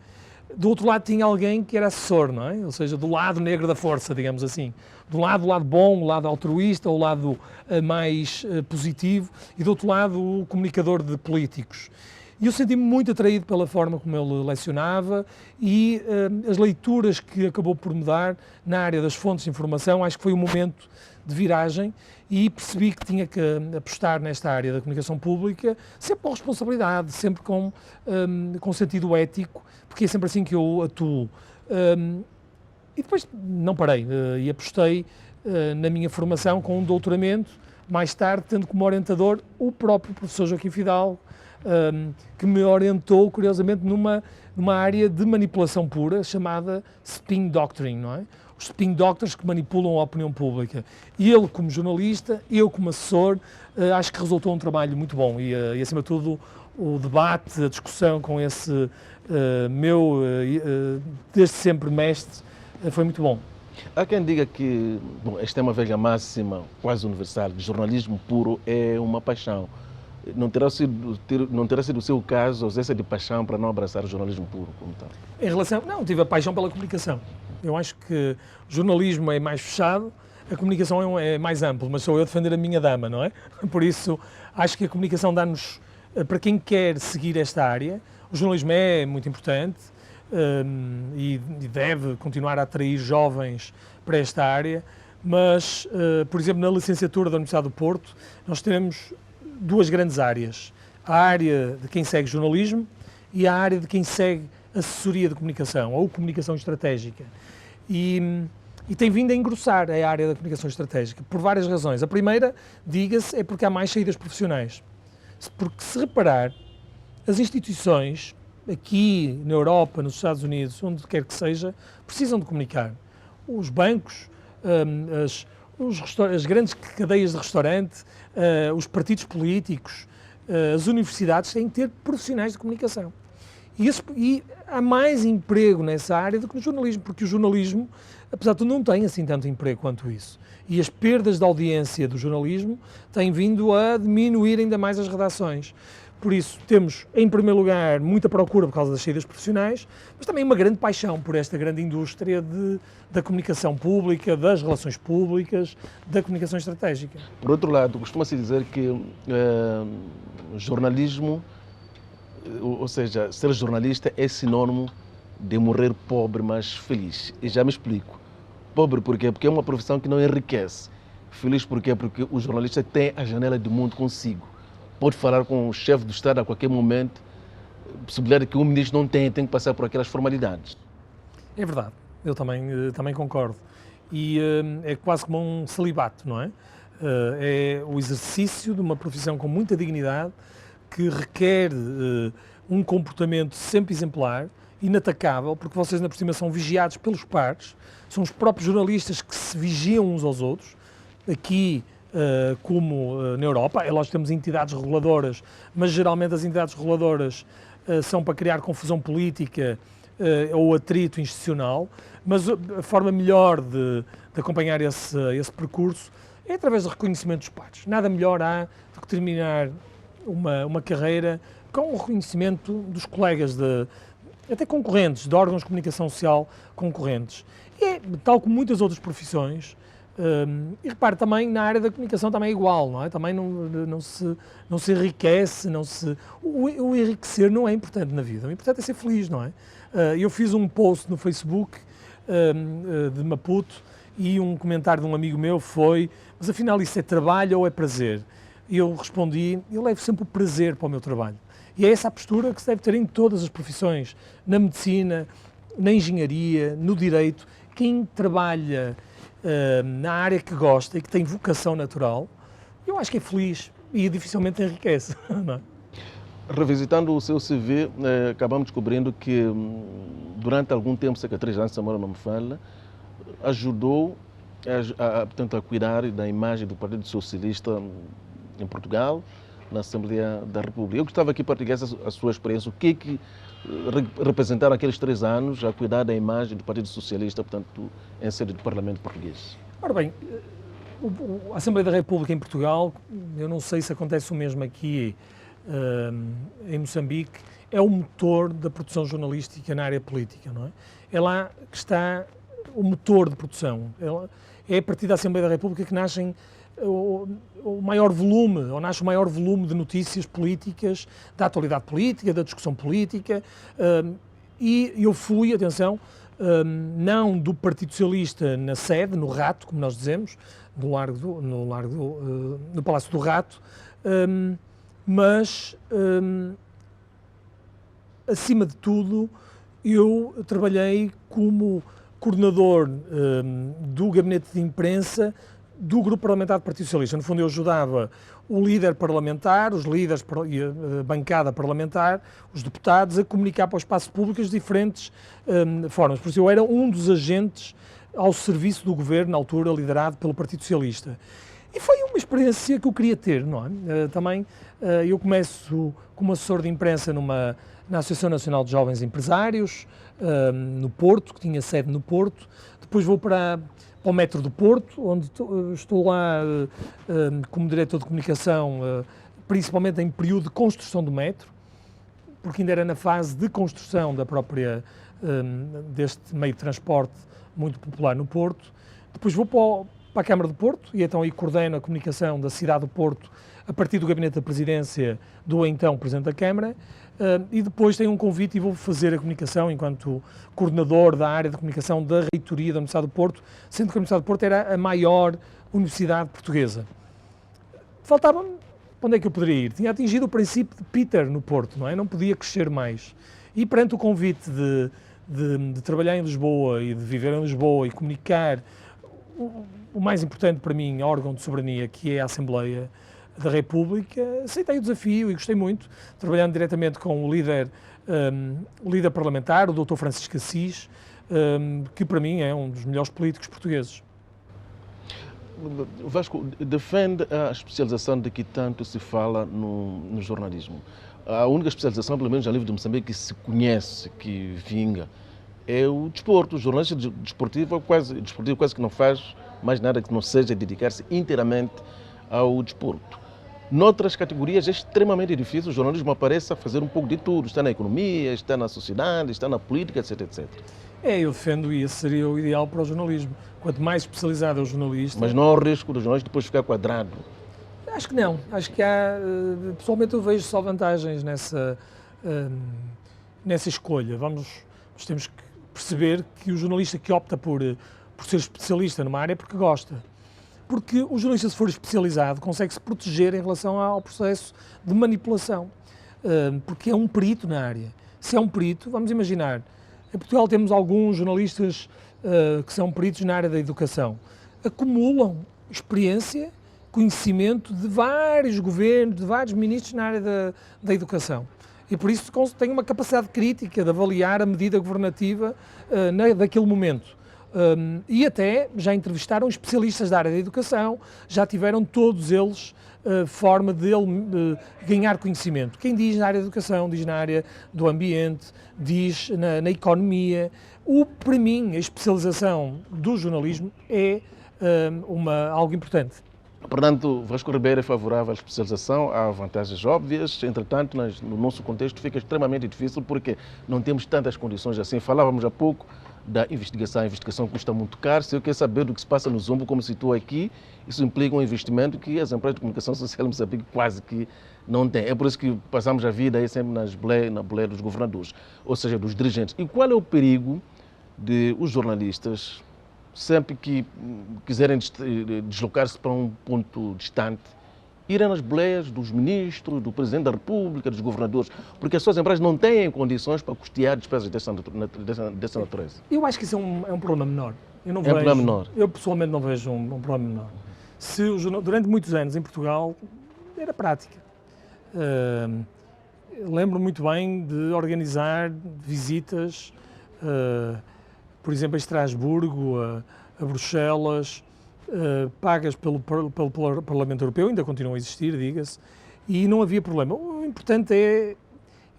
Do outro lado tinha alguém que era assessor, não é? Ou seja, do lado negro da força, digamos assim. Do lado bom, o lado altruísta, o lado mais positivo, e do outro lado o comunicador de políticos. E eu senti-me muito atraído pela forma como ele lecionava e as leituras que acabou por me dar na área das fontes de informação, acho que foi um momento de viragem e percebi que tinha que apostar nesta área da comunicação pública, sempre com responsabilidade, sempre com sentido ético, porque é sempre assim que eu atuo. E depois não parei e apostei na minha formação com um doutoramento, mais tarde tendo como orientador o próprio professor Joaquim Fidalgo, que me orientou, curiosamente, numa área de manipulação pura, chamada spin doctoring, não é? Os spin doctors que manipulam a opinião pública. E ele, como jornalista, eu como assessor, acho que resultou um trabalho muito bom e acima de tudo, o debate, a discussão com esse desde sempre mestre, foi muito bom. Há quem diga que, esta é uma velha máxima quase universal, que jornalismo puro é uma paixão. Não terá sido o seu caso, ausência de paixão para não abraçar o jornalismo puro como tal? Não, tive a paixão pela comunicação. Eu acho que o jornalismo é mais fechado, a comunicação é mais amplo, mas sou eu a defender a minha dama, não é? Por isso, acho que a comunicação dá-nos, para quem quer seguir esta área, o jornalismo é muito importante e deve continuar a atrair jovens para esta área, mas, por exemplo, na licenciatura da Universidade do Porto, nós temos duas grandes áreas. A área de quem segue jornalismo e a área de quem segue assessoria de comunicação ou comunicação estratégica. E tem vindo a engrossar a área da comunicação estratégica, por várias razões. A primeira, diga-se, é porque há mais saídas profissionais. Porque, se reparar, as instituições, aqui na Europa, nos Estados Unidos, onde quer que seja, precisam de comunicar. Os bancos, as grandes cadeias de restaurante, os partidos políticos, as universidades têm que ter profissionais de comunicação. E há mais emprego nessa área do que no jornalismo, porque o jornalismo, apesar de tudo, não tem assim tanto emprego quanto isso. E as perdas de audiência do jornalismo têm vindo a diminuir ainda mais as redações. Por isso, temos, em primeiro lugar, muita procura por causa das saídas profissionais, mas também uma grande paixão por esta grande indústria da comunicação pública, das relações públicas, da comunicação estratégica. Por outro lado, costuma-se dizer que jornalismo, ou seja, ser jornalista é sinónimo de morrer pobre, mas feliz. E já me explico. Pobre por quê? Porque é uma profissão que não enriquece. Feliz por quê? Porque o jornalista tem a janela do mundo consigo. Pode falar com o chefe do Estado a qualquer momento, possibilidade que o ministro não tem que passar por aquelas formalidades. É verdade, eu também concordo. E é quase como um celibato, não é? É o exercício de uma profissão com muita dignidade, que requer um comportamento sempre exemplar, inatacável, porque vocês, na por cima, são vigiados pelos pares, são os próprios jornalistas que se vigiam uns aos outros. Aqui, como na Europa, é lógico que temos entidades reguladoras, mas geralmente as entidades reguladoras são para criar confusão política ou atrito institucional, mas a forma melhor de acompanhar esse percurso é através do reconhecimento dos pares. Nada melhor há do que terminar uma carreira com o reconhecimento dos colegas, até concorrentes, de órgãos de comunicação social concorrentes. E, tal como muitas outras profissões, e repare, também na área da comunicação também é igual, não é? Também não se enriquece, o enriquecer não é importante na vida, o importante é ser feliz, não é? Eu fiz um post no Facebook de Maputo e um comentário de um amigo meu foi: mas afinal isso é trabalho ou é prazer? E eu respondi: eu levo sempre o prazer para o meu trabalho. E é essa a postura que se deve ter em todas as profissões, na medicina, na engenharia, no direito. Quem trabalha na área que gosta e que tem vocação natural, eu acho que é feliz e dificilmente enriquece. Não é? Revisitando o seu CV, acabamos descobrindo que durante algum tempo, cerca de 3 anos, Samora não me fala, ajudou portanto, a cuidar da imagem do Partido Socialista em Portugal, na Assembleia da República. Eu gostava aqui de partilhar a sua experiência, o que representaram aqueles 3 anos a cuidar da imagem do Partido Socialista, portanto, em sede do Parlamento Português. Ora bem, a Assembleia da República em Portugal, eu não sei se acontece o mesmo aqui em Moçambique, é o motor da produção jornalística na área política, não é? É lá que está o motor de produção. É a partir da Assembleia da República que nascem o maior volume, ou nasce o maior volume de notícias políticas, da atualidade política, da discussão política, e eu fui, atenção, não do Partido Socialista na sede, no Rato, como nós dizemos, no Palácio do Rato, mas, acima de tudo, eu trabalhei como coordenador do gabinete de imprensa do Grupo Parlamentar do Partido Socialista. No fundo, eu ajudava o líder parlamentar, os líderes e a bancada parlamentar, os deputados, a comunicar para o espaço público as diferentes formas. Por isso, eu era um dos agentes ao serviço do governo, na altura, liderado pelo Partido Socialista. E foi uma experiência que eu queria ter, não é? Também eu começo como assessor de imprensa na Associação Nacional de Jovens Empresários, no Porto, que tinha sede no Porto. Depois vou para o Metro do Porto, onde estou lá como diretor de comunicação, principalmente em período de construção do metro. porque ainda era na fase de construção da própria, deste meio de transporte muito popular no Porto. Depois vou para a Câmara do Porto e então aí coordeno a comunicação da cidade do Porto a partir do Gabinete da Presidência do então Presidente da Câmara, e depois tenho um convite e vou fazer a comunicação enquanto coordenador da área de comunicação da Reitoria da Universidade do Porto, sendo que a Universidade do Porto era a maior universidade portuguesa. Faltava-me, para onde é que eu poderia ir? Tinha atingido o princípio de Peter no Porto, não é? Não podia crescer mais. E perante o convite de trabalhar em Lisboa e de viver em Lisboa e comunicar o mais importante para mim, órgão de soberania, que é a Assembleia da República, aceitei o desafio e gostei muito, trabalhando diretamente com o líder parlamentar, o Dr. Francisco Assis, que para mim é um dos melhores políticos portugueses. Vasco, defende a especialização de que tanto se fala no jornalismo. A única especialização, pelo menos a nível de Moçambique, que se conhece, que vinga, é o desporto. O jornalista desportivo quase que não faz mais nada que não seja dedicar-se inteiramente ao desporto. Noutras categorias é extremamente difícil, o jornalismo aparece a fazer um pouco de tudo. Está na economia, está na sociedade, está na política, etc, etc. Eu defendo isso, seria o ideal para o jornalismo. Quanto mais especializado é o jornalista... Mas não há o risco do jornalista depois ficar quadrado? Acho que não. Acho que há... Pessoalmente eu vejo só vantagens nessa escolha. Nós temos que perceber que o jornalista que opta por ser especialista numa área é porque gosta. Porque o jornalista, se for especializado, consegue se proteger em relação ao processo de manipulação. Porque é um perito na área. Se é um perito, vamos imaginar, em Portugal temos alguns jornalistas que são peritos na área da educação. Acumulam experiência, conhecimento de vários governos, de vários ministros na área da educação. E por isso têm uma capacidade crítica de avaliar a medida governativa daquele momento. E até já entrevistaram especialistas da área da educação, já tiveram todos eles forma de ganhar conhecimento. Quem diz na área da educação, diz na área do ambiente, diz na economia. Para mim, a especialização do jornalismo é algo importante. Portanto, Vasco Ribeiro é favorável à especialização, há vantagens óbvias, entretanto, no nosso contexto fica extremamente difícil porque não temos tantas condições assim. Falávamos há pouco da investigação, a investigação custa muito caro. Se eu quero saber do que se passa no Zombo, como citou aqui, isso implica um investimento que as empresas de comunicação social em Moçambique quase que não têm. É por isso que passamos a vida aí sempre na boleia dos governadores, ou seja, dos dirigentes. E qual é o perigo de os jornalistas, sempre que quiserem deslocar-se para um ponto distante, irem nas boleias dos ministros, do Presidente da República, dos governadores, porque as suas empresas não têm condições para custear despesas dessa natureza? Eu acho que isso é um problema menor. Eu não vejo, um problema menor? Eu pessoalmente não vejo um problema menor. Durante muitos anos em Portugal era prática. Lembro muito bem de organizar visitas, por exemplo, a Estrasburgo, a Bruxelas, pagas pelo Parlamento Europeu, ainda continuam a existir, diga-se, e não havia problema. O importante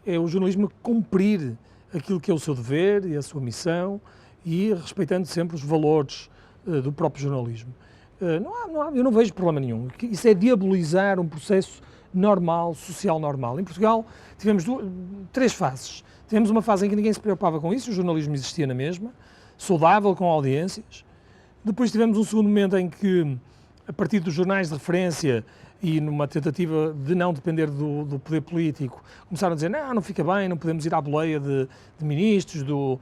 é o jornalismo cumprir aquilo que é o seu dever e a sua missão e respeitando sempre os valores do próprio jornalismo. Eu não vejo problema nenhum. Isso é diabolizar um processo normal, social normal. Em Portugal tivemos três fases. Tivemos uma fase em que ninguém se preocupava com isso, o jornalismo existia na mesma, saudável, com audiências. Depois tivemos um segundo momento em que, a partir dos jornais de referência e numa tentativa de não depender do poder político, começaram a dizer não fica bem, não podemos ir à boleia de ministros, do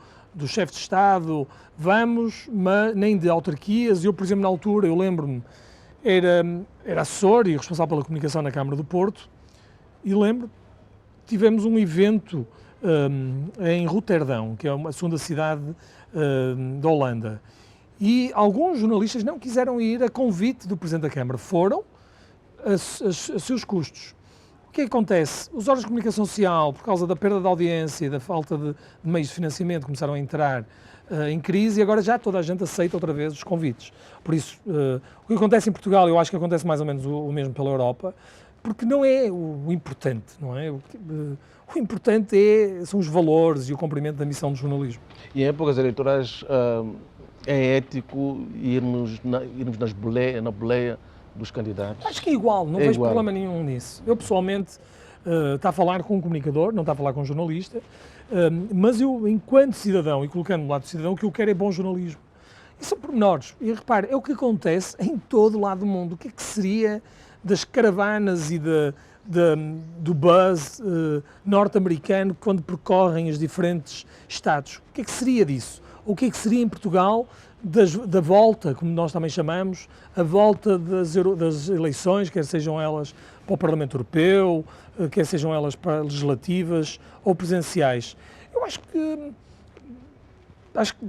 chefe de Estado, nem de autarquias. Eu, por exemplo, na altura, eu lembro-me, era assessor e responsável pela comunicação na Câmara do Porto, e tivemos um evento em Roterdão, que é a segunda cidade da Holanda. E alguns jornalistas não quiseram ir a convite do Presidente da Câmara, foram a seus custos. O que acontece? Os órgãos de comunicação social, por causa da perda de audiência e da falta de meios de financiamento, começaram a entrar em crise e agora já toda a gente aceita outra vez os convites. Por isso, o que acontece em Portugal, eu acho que acontece mais ou menos o mesmo pela Europa, porque não é o importante, não é? O importante são os valores e o cumprimento da missão do jornalismo. E em épocas eleitorais é ético irmos na boleia dos candidatos? Acho que é igual, não vejo problema nenhum nisso. Eu pessoalmente está a falar com um comunicador, não está a falar com um jornalista, mas eu, enquanto cidadão, e colocando-me do lado do cidadão, o que eu quero é bom jornalismo. E são pormenores. E repare, é o que acontece em todo o lado do mundo. O que é que seria das caravanas e do buzz norte-americano quando percorrem os diferentes estados? O que é que seria disso? Ou o que é que seria em Portugal da volta, como nós também chamamos, a volta das eleições, quer sejam elas para o Parlamento Europeu, quer sejam elas para legislativas ou presidenciais? Eu acho que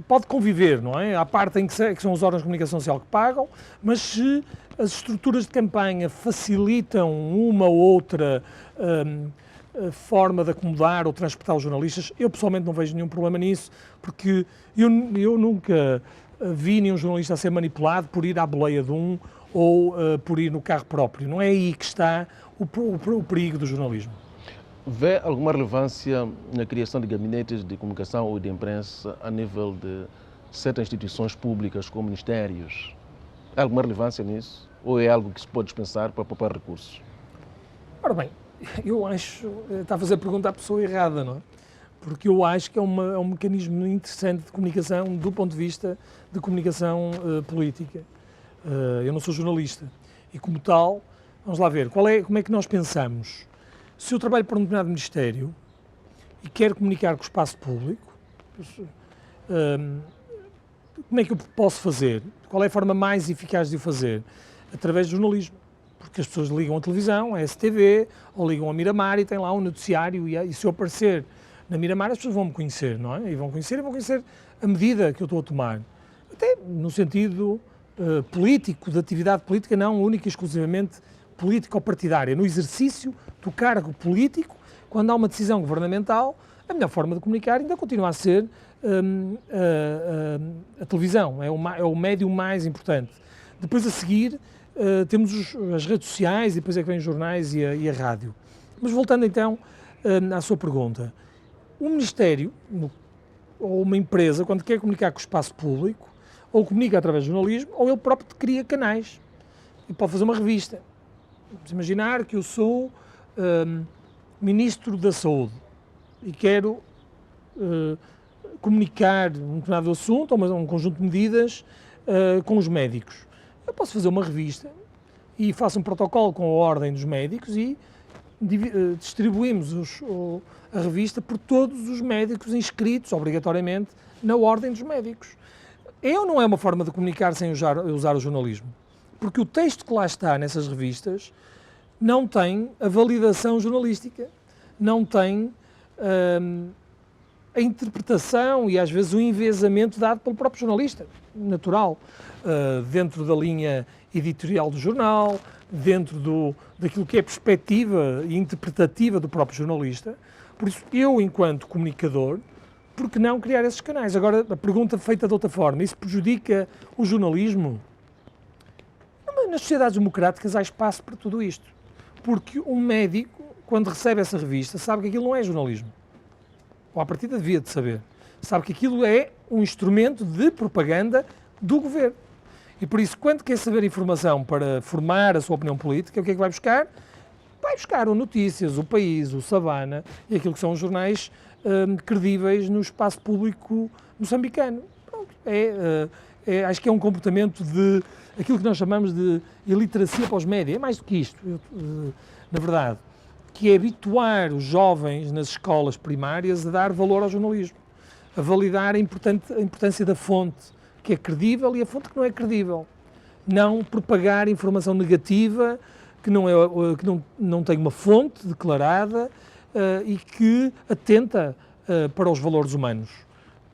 pode conviver, não é? Há parte em que são os órgãos de comunicação social que pagam, mas se as estruturas de campanha facilitam uma ou outra forma de acomodar ou transportar os jornalistas, eu pessoalmente não vejo nenhum problema nisso, porque eu nunca vi nenhum jornalista a ser manipulado por ir à boleia de um ou por ir no carro próprio. Não é aí que está o perigo do jornalismo. Vê alguma relevância na criação de gabinetes de comunicação ou de imprensa a nível de certas instituições públicas, como ministérios? Há alguma relevância nisso? Ou é algo que se pode dispensar para poupar recursos? Ora bem, eu acho, está a fazer a pergunta à pessoa errada, não é? Porque eu acho que é um mecanismo interessante de comunicação do ponto de vista de comunicação política. Eu não sou jornalista e, como tal, vamos lá ver, como é que nós pensamos? Se eu trabalho para um determinado ministério e quero comunicar com o espaço público, como é que eu posso fazer? Qual é a forma mais eficaz de o fazer? Através do jornalismo. Porque as pessoas ligam à televisão, à STV, ou ligam ao Miramar e têm lá um noticiário e se eu aparecer na Miramar as pessoas vão me conhecer, não é? E vão conhecer a medida que eu estou a tomar. Até no sentido político, de atividade política, não única e exclusivamente política ou partidária. No exercício do cargo político, quando há uma decisão governamental, a melhor forma de comunicar ainda continua a ser a televisão, é o médio mais importante. Depois a seguir temos as redes sociais e depois é que vem os jornais e a rádio. Mas voltando então à sua pergunta, um ministério ou uma empresa, quando quer comunicar com o espaço público, ou comunica através do jornalismo, ou ele próprio cria canais e pode fazer uma revista. Vamos imaginar que eu sou Ministro da Saúde e quero comunicar um determinado assunto ou um conjunto de medidas com os médicos. Eu posso fazer uma revista e faço um protocolo com a ordem dos médicos e distribuímos a revista por todos os médicos inscritos, obrigatoriamente, na ordem dos médicos. Não é uma forma de comunicar sem usar o jornalismo, porque o texto que lá está nessas revistas não tem a validação jornalística, não tem a interpretação e às vezes o enviesamento dado pelo próprio jornalista, natural, dentro da linha editorial do jornal, dentro daquilo que é a perspectiva e interpretativa do próprio jornalista. Por isso, eu, enquanto comunicador, por que não criar esses canais? Agora, a pergunta feita de outra forma, isso prejudica o jornalismo? Nas sociedades democráticas há espaço para tudo isto, porque um médico, quando recebe essa revista, sabe que aquilo não é jornalismo, ou à partida devia de saber, sabe que aquilo é um instrumento de propaganda do governo. E por isso, quando quer saber informação para formar a sua opinião política, o que é que vai buscar? Vai buscar o Notícias, o País, o Savana e aquilo que são os jornais credíveis no espaço público moçambicano. Pronto, acho que é um comportamento de aquilo que nós chamamos de iliteracia para os médias. É mais do que isto, na verdade, que é habituar os jovens nas escolas primárias a dar valor ao jornalismo, a validar a importância da fonte que é credível e a fonte que não é credível. Não propagar informação negativa que não tem uma fonte declarada e que atenta para os valores humanos.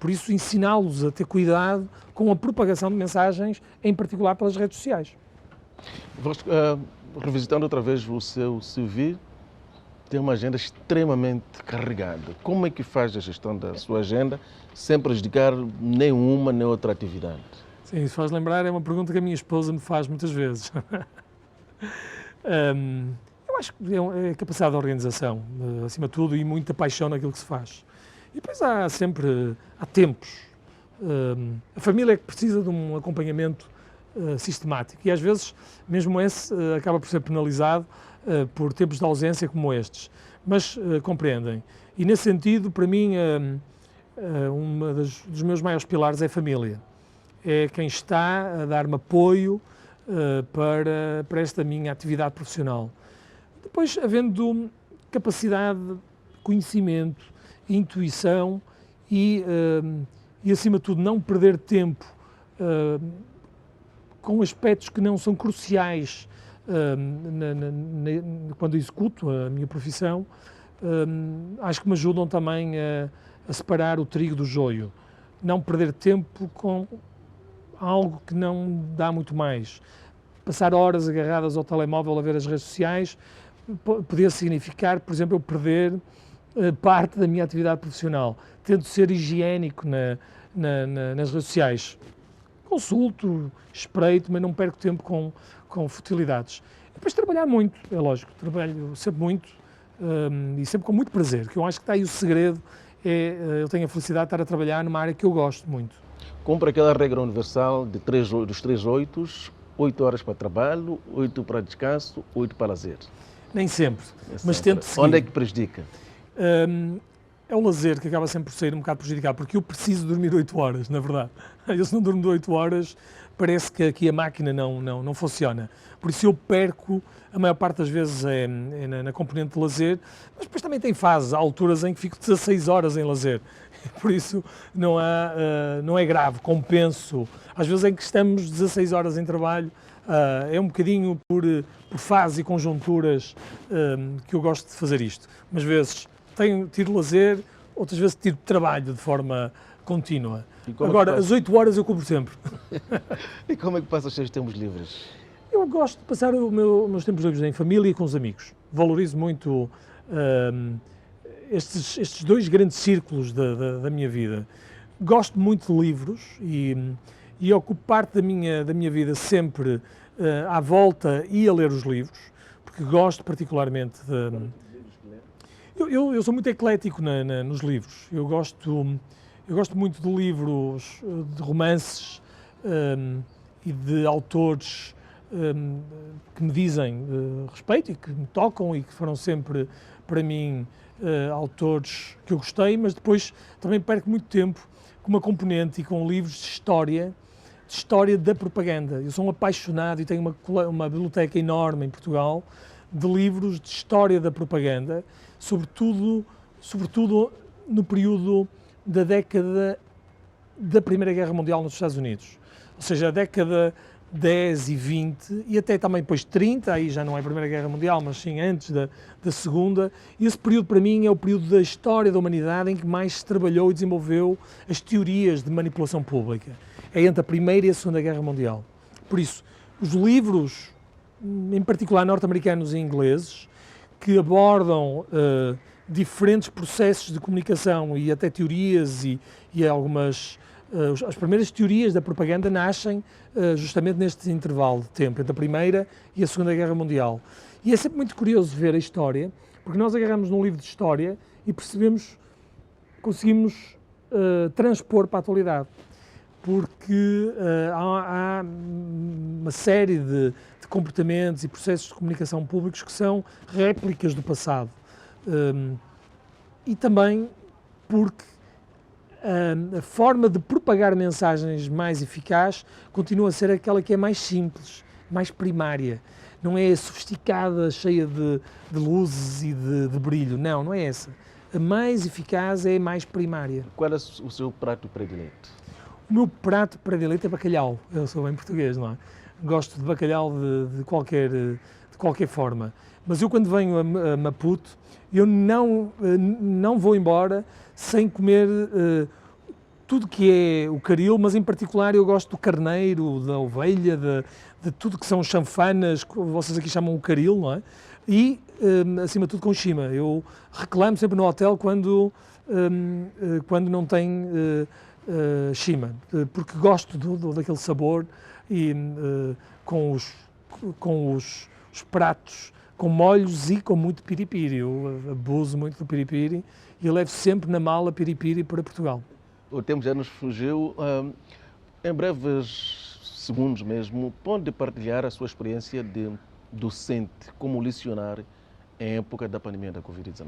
Por isso, ensiná-los a ter cuidado com a propagação de mensagens, em particular pelas redes sociais. Revisitando outra vez o seu CV, tem uma agenda extremamente carregada. Como é que faz a gestão da sua agenda sem prejudicar nem uma nem outra atividade? Sim, isso faz lembrar, é uma pergunta que a minha esposa me faz muitas vezes. Eu acho que é capacidade de organização, acima de tudo, e muita paixão naquilo que se faz. E depois há tempos. A família é que precisa de um acompanhamento sistemático e às vezes mesmo esse acaba por ser penalizado por tempos de ausência como estes. mas compreendem. E nesse sentido, para mim, dos meus maiores pilares é a família. É quem está a dar-me apoio para esta minha atividade profissional. Depois, havendo capacidade, conhecimento, intuição e acima de tudo, não perder tempo com aspectos que não são cruciais quando executo a minha profissão, acho que me ajudam também a separar o trigo do joio. Não perder tempo com algo que não dá muito mais. Passar horas agarradas ao telemóvel a ver as redes sociais podia significar, por exemplo, eu perder parte da minha atividade profissional. Tento ser higiênico nas redes sociais. Consulto, espreito, mas não perco tempo com futilidades. Depois trabalhar muito, é lógico, trabalho sempre muito e sempre com muito prazer, que eu acho que está aí o segredo, eu tenho a felicidade de estar a trabalhar numa área que eu gosto muito. Cumpre aquela regra universal dos 3 8, 8 horas para trabalho, 8 para descanso, 8 para lazer. Nem sempre, mas tento seguir. Onde é que prejudica? É o lazer que acaba sempre por ser um bocado prejudicado, porque eu preciso dormir 8 horas, na verdade. Eu, se não durmo 8 horas, parece que aqui a máquina não funciona. Por isso eu perco, a maior parte das vezes na componente de lazer, mas depois também tem fases, há alturas em que fico 16 horas em lazer. Por isso não é grave, compenso. Às vezes em que estamos 16 horas em trabalho, é um bocadinho por fase e conjunturas que eu gosto de fazer isto. Umas vezes tenho tido lazer, outras vezes tido trabalho de forma contínua. Agora, às 8 horas eu cubro sempre. E como é que passa os seus tempos livres? Eu gosto de passar os meus tempos livres em família e com os amigos. Valorizo muito estes dois grandes círculos da minha vida. Gosto muito de livros e ocupo parte da minha vida sempre à volta e a ler os livros, porque gosto particularmente de... Eu sou muito eclético nos livros. Eu gosto muito de livros, de romances e de autores que me dizem respeito e que me tocam e que foram sempre, para mim, autores que eu gostei, mas depois também perco muito tempo com uma componente e com livros de história da propaganda. Eu sou um apaixonado e tenho uma biblioteca enorme em Portugal de livros de história da propaganda, sobretudo no período da década da Primeira Guerra Mundial nos Estados Unidos. Ou seja, a década 10 e 20 e até também depois 30, aí já não é a Primeira Guerra Mundial, mas sim antes da Segunda. E esse período para mim é o período da história da humanidade em que mais se trabalhou e desenvolveu as teorias de manipulação pública. É entre a Primeira e a Segunda Guerra Mundial. Por isso, os livros, em particular norte-americanos e ingleses, que abordam diferentes processos de comunicação e até teorias e algumas... as primeiras teorias da propaganda nascem justamente neste intervalo de tempo, entre a Primeira e a Segunda Guerra Mundial. E é sempre muito curioso ver a história, porque nós agarramos num livro de história e conseguimos transpor para a atualidade. Porque há uma série de comportamentos e processos de comunicação públicos que são réplicas do passado. E também porque a forma de propagar mensagens mais eficaz continua a ser aquela que é mais simples, mais primária. Não é sofisticada, cheia de luzes e de brilho. Não é essa. A mais eficaz é a mais primária. Qual é o seu prato predileto? O meu prato predileto é bacalhau. Eu sou bem português, não é? Gosto de bacalhau de qualquer forma. Mas eu, quando venho a Maputo, eu não vou embora sem comer tudo que é o caril, mas em particular eu gosto do carneiro, da ovelha, de tudo que são chanfanas, que vocês aqui chamam o caril, não é? E, acima de tudo, com chima. Eu reclamo sempre no hotel quando não tem chima, porque gosto daquele sabor e com os pratos com molhos e com muito piripiri. Eu abuso muito do piripiri e levo sempre na mala piripiri para Portugal. O tempo já nos fugiu. Em breves segundos mesmo, pode partilhar a sua experiência de docente, como lecionar em época da pandemia da Covid-19?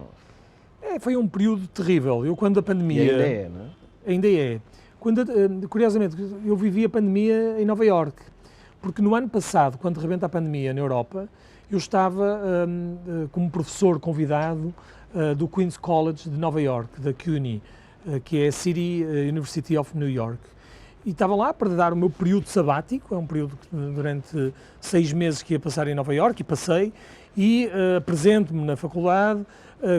Foi um período terrível. Eu, quando a pandemia... E ainda é, não é? Ainda é. Curiosamente, eu vivi a pandemia em Nova Iorque, porque no ano passado, quando rebenta a pandemia na Europa, eu estava como professor convidado do Queen's College de Nova Iorque, da CUNY, que é a City University of New York. E estava lá para dar o meu período sabático, é um período que durante 6 meses que ia passar em Nova Iorque, e passei, e apresento-me na faculdade,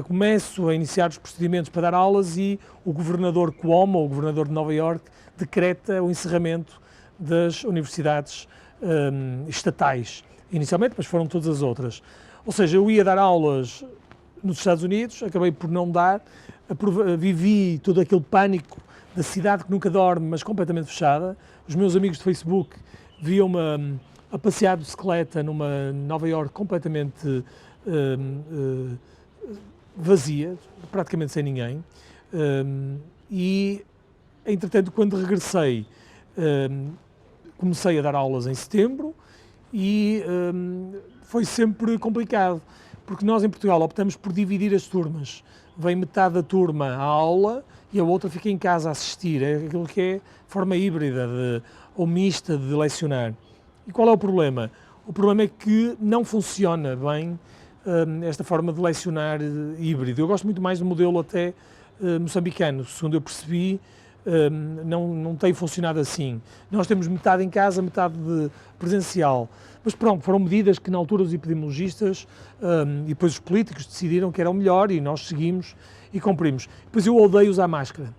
começo a iniciar os procedimentos para dar aulas e o governador Cuomo, o governador de Nova Iorque, decreta o encerramento das universidades estatais, inicialmente, mas foram todas as outras. Ou seja, eu ia dar aulas nos Estados Unidos, acabei por não dar, vivi todo aquele pânico da cidade que nunca dorme, mas completamente fechada. Os meus amigos de Facebook viam-me a passear de bicicleta numa Nova Iorque completamente vazia, praticamente sem ninguém. E, entretanto, quando regressei, comecei a dar aulas em setembro e foi sempre complicado, porque nós em Portugal optamos por dividir as turmas. Vem metade da turma à aula e a outra fica em casa a assistir. É aquilo que é forma híbrida ou mista de lecionar. E qual é o problema? O problema é que não funciona bem esta forma de lecionar híbrido. Eu gosto muito mais do modelo até moçambicano. Segundo eu percebi, não tem funcionado assim. Nós temos metade em casa, metade presencial. Mas pronto, foram medidas que na altura os epidemiologistas e depois os políticos decidiram que era o melhor e nós seguimos e cumprimos. Depois eu odeio usar máscara,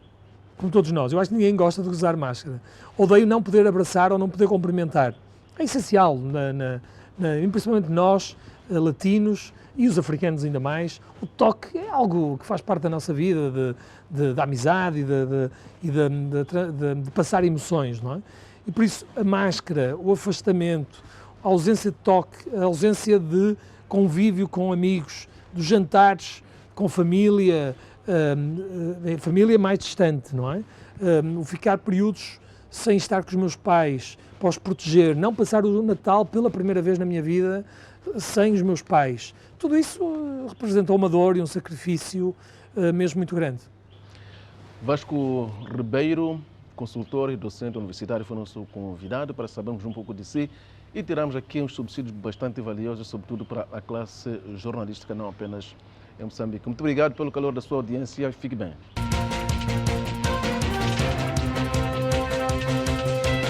como todos nós. Eu acho que ninguém gosta de usar máscara. Odeio não poder abraçar ou não poder cumprimentar. É essencial, principalmente nós, latinos e os africanos ainda mais. O toque é algo que faz parte da nossa vida, da amizade e de passar emoções, não é? E por isso a máscara, o afastamento, a ausência de toque, a ausência de convívio com amigos, dos jantares com família, família mais distante, não é? O ficar períodos sem estar com os meus pais, para os proteger, não passar o Natal pela primeira vez na minha vida sem os meus pais. Tudo isso representou uma dor e um sacrifício mesmo muito grande. Vasco Ribeiro, consultor e docente universitário, foi nosso convidado para sabermos um pouco de si e tiramos aqui uns subsídios bastante valiosos, sobretudo para a classe jornalística, não apenas em Moçambique. Muito obrigado pelo calor da sua audiência. Fique bem.